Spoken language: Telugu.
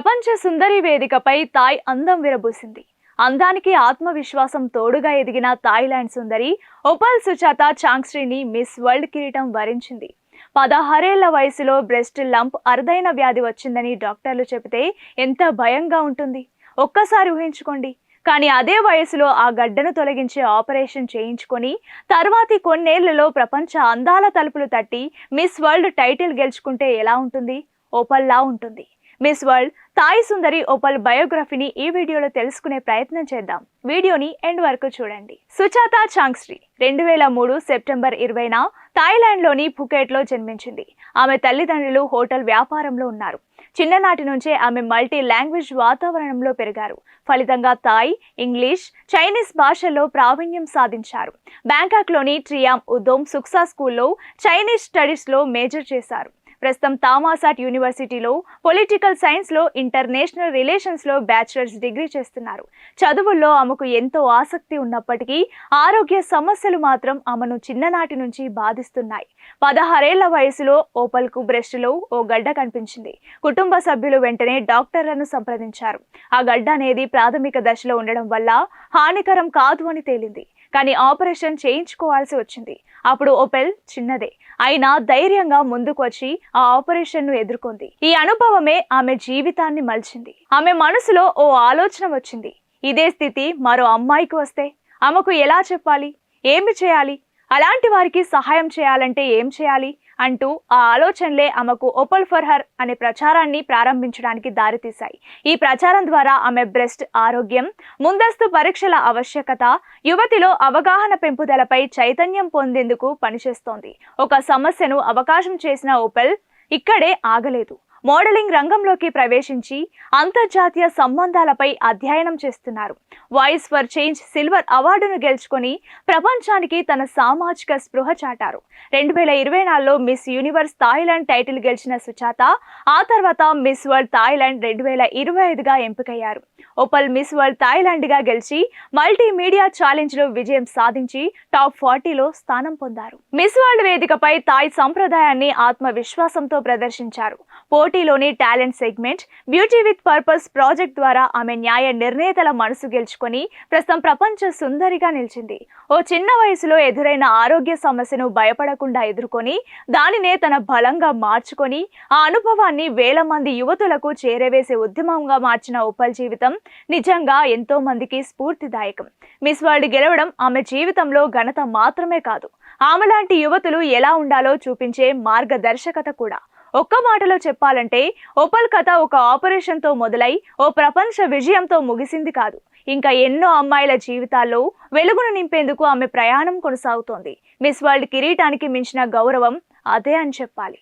ప్రపంచ సుందరి వేదికపై తాయ్ అందం విరబూసింది. అందానికి ఆత్మవిశ్వాసం తోడుగా ఎదిగిన థాయిలాండ్ సుందరి ఓపల్ సుచాత చాంగ్స్ట్రీని మిస్ వరల్డ్ కిరీటం వరించింది. 16 ఏళ్ల వయసులో బ్రెస్ట్ లంప్ అరుదైన వ్యాధి వచ్చిందని డాక్టర్లు చెబితే ఎంత భయంగా ఉంటుంది ఒక్కసారి ఊహించుకోండి. కానీ అదే వయసులో ఆ గడ్డను తొలగించే ఆపరేషన్ చేయించుకొని తర్వాతి కొన్నేళ్లలో ప్రపంచ అందాల తలుపులు తట్టి మిస్ వరల్డ్ టైటిల్ గెలుచుకుంటే ఎలా ఉంటుంది? ఓపల్లా ఉంటుంది. మిస్ వరల్డ్ థాయ్ సుందరి ఓపల్ బయోగ్రఫీని ఈ వీడియోలో తెలుసుకునే ప్రయత్నం చేద్దాం. వీడియోని ఎండ్ వరకు చూడండి. సుచాత చాంగ్స్ట్రీ 2003 సెప్టెంబర్ 20న థాయిలాండ్లోని ఫుకెట్లో జన్మించింది. ఆమె తల్లిదండ్రులు హోటల్ వ్యాపారంలో ఉన్నారు. చిన్ననాటి నుంచే ఆమె మల్టీ లాంగ్వేజ్ వాతావరణంలో పెరిగారు. ఫలితంగా థాయ్, ఇంగ్లీష్, చైనీస్ భాషల్లో ప్రావీణ్యం సాధించారు. బ్యాంకాక్లోని ట్రియామ్ ఉదోమ్ సుక్సా స్కూల్లో చైనీస్ స్టడీస్లో మేజర్ చేశారు. ప్రస్తుతం తామాసాట్ యూనివర్సిటీలో పొలిటికల్ సైన్స్లో ఇంటర్నేషనల్ రిలేషన్స్లో బ్యాచిలర్స్ డిగ్రీ చేస్తున్నారు. చదువుల్లో ఆమెకు ఎంతో ఆసక్తి ఉన్నప్పటికీ ఆరోగ్య సమస్యలు మాత్రం ఆమెను చిన్ననాటి నుంచి బాధిస్తున్నాయి. 16 ఏళ్ల వయసులో ఓపల్కు బ్రెస్టులో ఓ గడ్డ కనిపించింది. కుటుంబ సభ్యులు వెంటనే డాక్టర్లను సంప్రదించారు. ఆ గడ్డ అనేది ప్రాథమిక దశలో ఉండడం వల్ల హానికరం కాదు అని తేలింది. కానీ ఆపరేషన్ చేయించుకోవాల్సి వచ్చింది. అప్పుడు ఓపెల్ చిన్నదే అయినా ధైర్యంగా ముందుకు వచ్చి ఆ ఆపరేషన్ ను ఎదుర్కొంది. ఈ అనుభవమే ఆమె జీవితాన్ని మలిచింది. ఆమె మనసులో ఓ ఆలోచన వచ్చింది. ఇదే స్థితి మరో అమ్మాయికి వస్తే ఆమెకు ఎలా చెప్పాలి, ఏమి చేయాలి, అలాంటి వారికి సహాయం చేయాలంటే ఏం చేయాలి అంటూ ఆ ఆలోచనలే ఆమెకు ఓపల్ ఫర్ హర్ అనే ప్రచారాన్ని ప్రారంభించడానికి దారితీశాయి. ఈ ప్రచారం ద్వారా ఆమె బ్రెస్ట్ ఆరోగ్యం, ముందస్తు పరీక్షల ఆవశ్యకత, యువతిలో అవగాహన పెంపుదలపై చైతన్యం పొందేందుకు పనిచేస్తోంది. ఒక సమస్యను అవకాశం చేసిన ఓపల్ ఇక్కడే ఆగలేదు. మోడలింగ్ రంగంలోకి ప్రవేశించి అంతర్జాతీయ సంబంధాలపై అధ్యయనం చేస్తున్నారు. వాయిస్ ఫర్ చేంజ్ సిల్వర్ అవార్డును గెలుచుకొని ప్రపంచానికి తన సామాజిక స్పృహ చాటారు. 2024లో మిస్ యూనివర్స్ థాయిలాండ్ టైటిల్ గెలిచిన సుచాత ఆ తర్వాత మిస్ వరల్డ్ థాయిలాండ్ 2025గా ఎంపికయ్యారు. ఓపల్ మిస్ వరల్డ్ థాయిలాండ్ గా గెలిచి మల్టీమీడియా ఛాలెంజ్ లో విజయం సాధించి టాప్ 40లో స్థానం పొందారు. మిస్ వరల్డ్ వేదికపై థాయ్ సంప్రదాయాన్ని ఆత్మవిశ్వాసంతో ప్రదర్శించారు. పోటీలోని talent segment beauty with purpose project ద్వారా ఆమె న్యాయ నిర్ణేతల మనసు గెలుచుకొని ప్రస్తుతం ప్రపంచ సుందరిగా నిలిచింది. ఓ చిన్న వయసులో ఎదురైన ఆరోగ్య సమస్యను భయపడకుండా ఎదుర్కొని దానినే తన బలంగా మార్చుకొని ఆ అనుభవాన్ని వేల మంది యువతులకు చేరవేసే ఉద్యమంగా మార్చిన ఓపల్ జీవితం నిజంగా ఎంతో మందికి స్ఫూర్తిదాయకం. మిస్ వరల్డ్ గెలవడం ఆమె జీవితంలో ఘనత మాత్రమే కాదు, ఆమెలాంటి యువతులు ఎలా ఉండాలో చూపించే మార్గదర్శకత కూడా. ఒక్క మాటలో చెప్పాలంటే ఓపల్ కథ ఒక ఆపరేషన్ తో మొదలై ఓ ప్రపంచ విజయంతో ముగిసింది కాదు. ఇంకా ఎన్నో అమ్మాయిల జీవితాల్లో వెలుగును నింపేందుకు ఆమె ప్రయాణం కొనసాగుతోంది. మిస్ వరల్డ్ కిరీటానికి మించిన గౌరవం అదే అని చెప్పాలి.